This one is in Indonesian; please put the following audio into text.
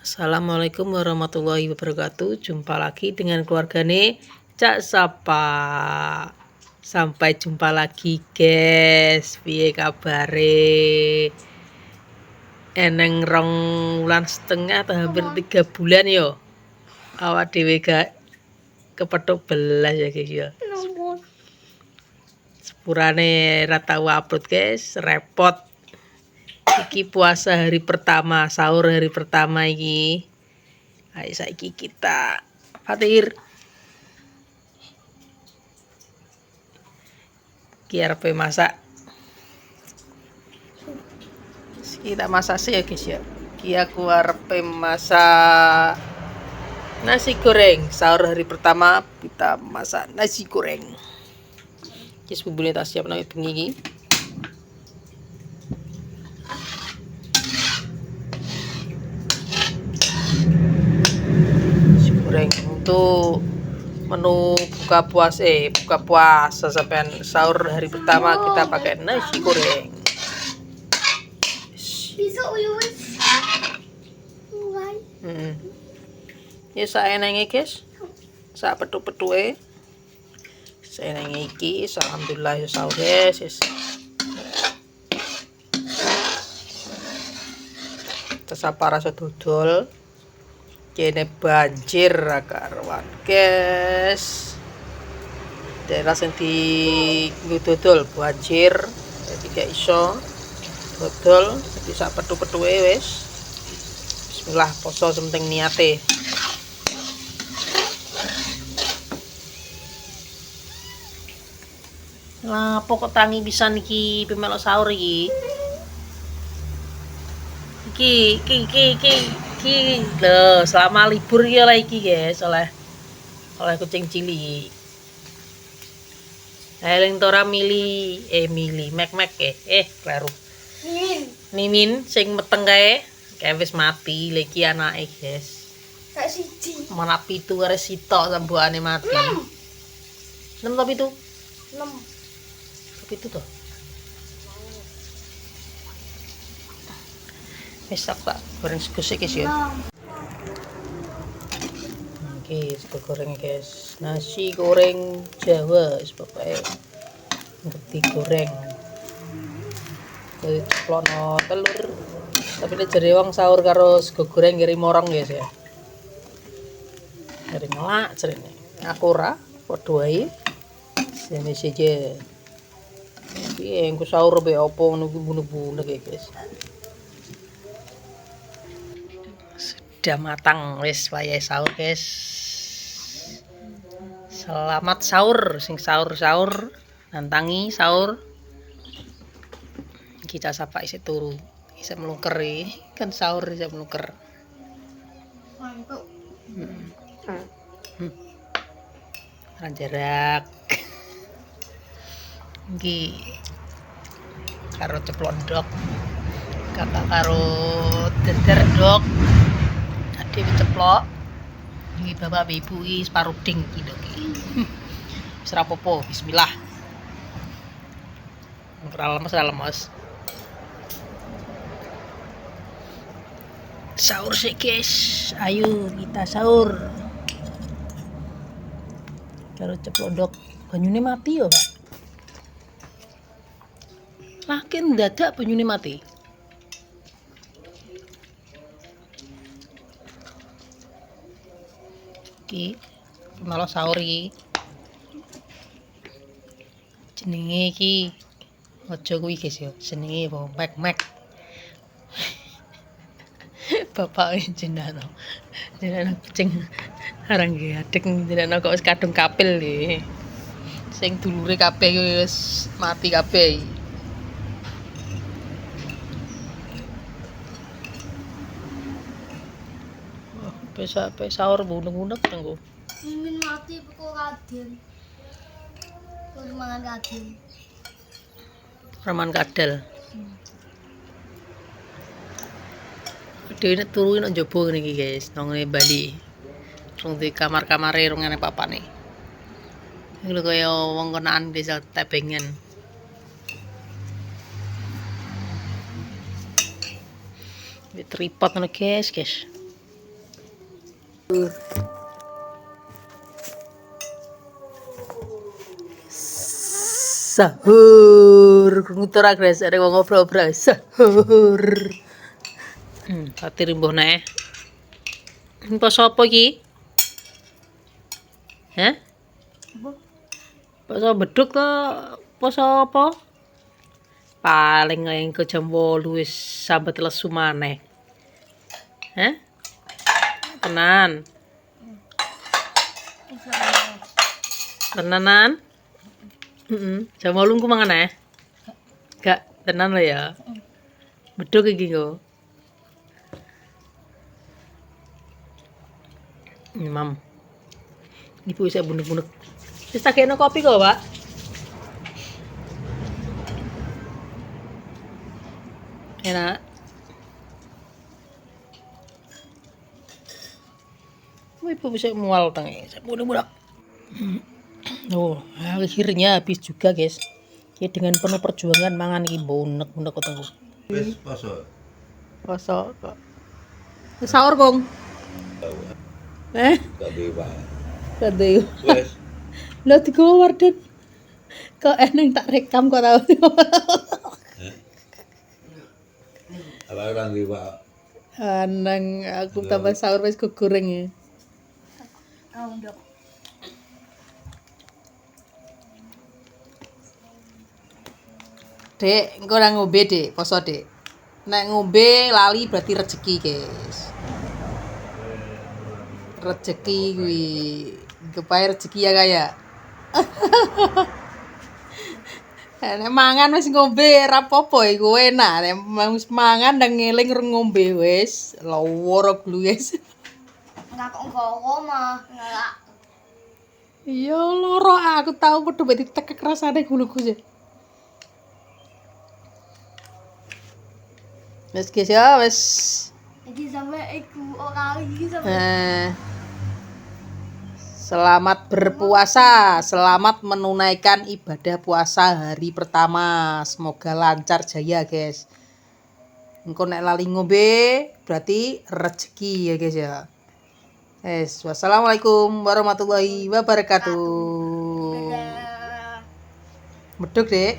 Assalamualaikum warahmatullahi wabarakatuh. Jumpa lagi dengan keluargane Cak Sapa. Sampai jumpa lagi guys. Piye kabare? Eneng 2,5 bulan atau hampir 3 bulan yo. Awak dhewe gak kepethuk belas ya guys ya. Sepurane ra tau upload guys, repot. Iki puasa hari pertama, sahur hari pertama iki. Ayo saiki kita fatir. Iki arepe masak. Kita masak sih ya guys ya. Iki aku arepe masak nasi goreng. Sahur hari pertama kita masak nasi goreng. Iki bumbune tak siap nang bengi iki. Goreng untuk menu buka puasa sampai sahur hari pertama kita pakai nasi goreng. Ya saenenge guys, sak petuk-petuke saenenge iki alhamdulillah ya sahur guys. Tesapara sedodol kene banjir karuan guys. Daerah sing didodol banjir jadi gak iso dodol, jadi sak petu-petuke wis. Bismillah, poso sementing niate. Lah pokok tangi pisan iki pemelok sahur iki. Iki lho, selama libur ya lah iki guys, oleh kucing cilik. Eling tora mili mek kleru. Mimin sing meteng kae wis mati, lagi anake guys. Kayak siji. Mana pitu arek sitok sambuane mati. 6 tapi itu. 6. Tapi itu toh. Wis tak goreng segusik guys ya. Oke, sego goreng guys. Nasi goreng Jawa wis pokoke ngerti goreng. Jadi ceplono telur. Tapi nek jare wong sahur karo sego goreng ngiri morong guys ya. Ngiri ngelak jarene. Aku ora padha wae. Sene saja. Piye engko sahur be opo ngono ku bunuh-bunuh guys. Sudah matang wis wayahe sahur guys. Selamat sahur sing sahur nantangi sahur. Kita sapa isih turu. Isih melungker kan sahur isih melungker. Mantap. Jarak. Iki karo ceplondok. Kakak karo dender dok. Tadi ceplok. Iki bapak ibu iki separuh ding iki ndok iki. Wis rapopo, bismillah. Ora lemes. Sahur sih guys. Ayo kita sahur. Karo ceplondok. Banyune mati ya, Pak. Makin dadak banyune mati. Iki malah sahur iki. Jenenge iki aja kuwi guys ya. Jenenge mek. Bapak jenengan kucing arang nggih adek jenengan kok wis kadung kapil nggih. Sing dulure kabeh wis mati kabeh. Pe sahur bunek-bunek tenggo. Mimin mati kok kaden. Terus mangan kaden. Raman kadal. Dhewe nek turu nang njaba ngene iki guys, nang ngene Bali. Rung di kamar-kamare rung ngene papane. Iki lho kaya wong konaan desa Tebengen. Di tripod ngono guys. Sahur ngutur agres ada wong ngobrol-ngobrol sahur. Fatir mbuh nek. Poso apa iki? Hah? Poso beduk to poso apa? Paling engko jam 8 wis sambat lesu maneh. Hah? Tenan. Tenanan? Jam 8 ku mangan Gak tenan lo ya. Beduk iki kok. Mam. Ibu saya bunek-bunek. Wis tak kene kopi kok, Pak. Enak. Ibu bisa mual tangi. Saya bunek-bunek. Oh, akhirnya habis juga, guys. Ya dengan penuh perjuangan mangan iki bunek-bunek ketemu. Wis poso. Poso kok. Wis sahur, Kong. Gak dewa. Kadhe. Wis. Lah digowo Warden. Kok eneng tak rekam kok tau. Apa orang dewa? Anang aku tambah sahur wis kegoreng ya. Ndok. Dek, engko ora ngombe, Dek. Poso, Dek. Nek ngombe lali berarti rezeki, guys. Rezeki kuwi. Kepae rezeki ya kaya. Nek mangan wis ngombe ora apa-apa iku enak. Nek wis mangan ndang ngeling rung ngombe wis lawara glu, guys. Enggak kok nggowo mah. Enggak. Iya loro aku tau padha mbek ditekek rasane guluku sih. Wis guys ya wis. Iki sampe iku ora iki sampe. Selamat berpuasa, selamat menunaikan ibadah puasa hari pertama. Semoga lancar jaya, guys. Engko nek lali ngombe berarti rezeki ya, guys ya. Wassalamualaikum warahmatullahi wabarakatuh. Dadah. Medhuk, Dek.